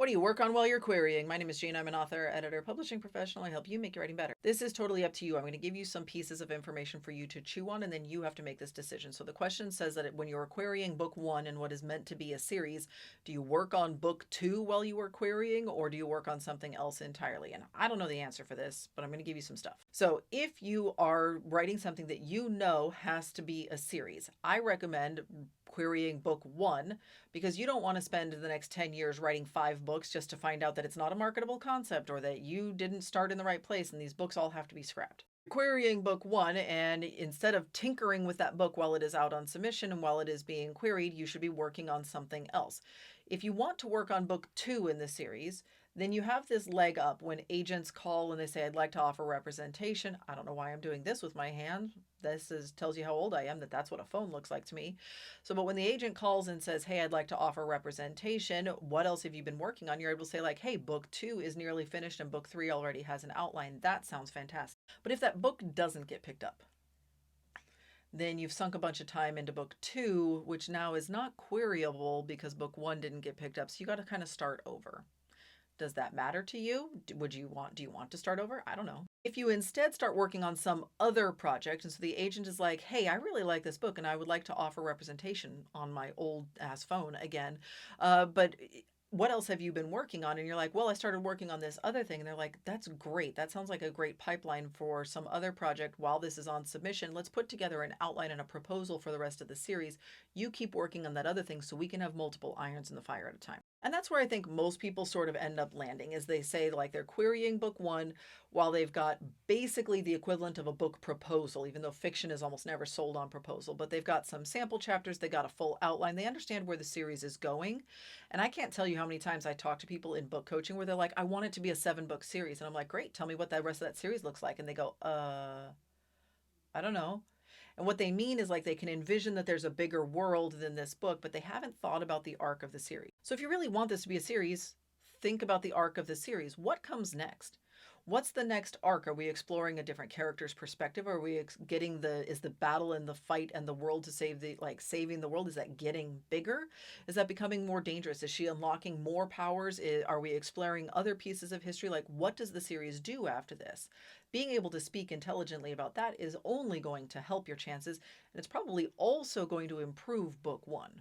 What do you work on while you're querying? My name is Jane. I'm an author, editor, publishing professional. I help you make your writing better. This is totally up to you. I'm going to give you some pieces of information for you to chew on, and then you have to make this decision. So the question says that when you're querying book one in what is meant to be a series, do you work on book two while you are querying, or do you work on something else entirely? And I don't know the answer for this, but I'm going to give you some stuff. So if you are writing something that you know has to be a series, I recommend querying book one because you don't want to spend the next 10 years writing 5 books just to find out that it's not a marketable concept or that you didn't start in the right place and these books all have to be scrapped. Querying book one, and instead of tinkering with that book while it is out on submission and while it is being queried, you should be working on something else. If you want to work on book two in the series, then you have this leg up when agents call and they say, I'd like to offer representation. I don't know why I'm doing this with my hand. Tells you how old I am, that's what a phone looks like to me. So, but when the agent calls and says, hey, I'd like to offer representation, what else have you been working on? You're able to say like, hey, book two is nearly finished and book three already has an outline. That sounds fantastic. But if that book doesn't get picked up, then you've sunk a bunch of time into book two, which now is not queryable because book one didn't get picked up. So you got to kind of start over. Does that matter to you? Do you want to start over? I don't know. If you instead start working on some other project, and so the agent is like, hey, I really like this book and I would like to offer representation on my old ass phone again. But what else have you been working on? And you're like, well, I started working on this other thing. And they're like, that's great. That sounds like a great pipeline for some other project while this is on submission. Let's put together an outline and a proposal for the rest of the series. You keep working on that other thing so we can have multiple irons in the fire at a time. And that's where I think most people sort of end up landing is they say like they're querying book one while they've got basically the equivalent of a book proposal, even though fiction is almost never sold on proposal, but they've got some sample chapters, they got a full outline, they understand where the series is going. And I can't tell you how many times I talk to people in book coaching where they're like, I want it to be a 7-book series. And I'm like, great, tell me what the rest of that series looks like. And they go, I don't know. And what they mean is like they can envision that there's a bigger world than this book, but they haven't thought about the arc of the series. So if you really want this to be a series, think about the arc of the series. What comes next? What's the next arc? Are we exploring a different character's perspective? Are we getting is the battle and the fight and the world to save saving the world? Is that getting bigger? Is that becoming more dangerous? Is she unlocking more powers? Are we exploring other pieces of history? Like, what does the series do after this? Being able to speak intelligently about that is only going to help your chances. And it's probably also going to improve book one.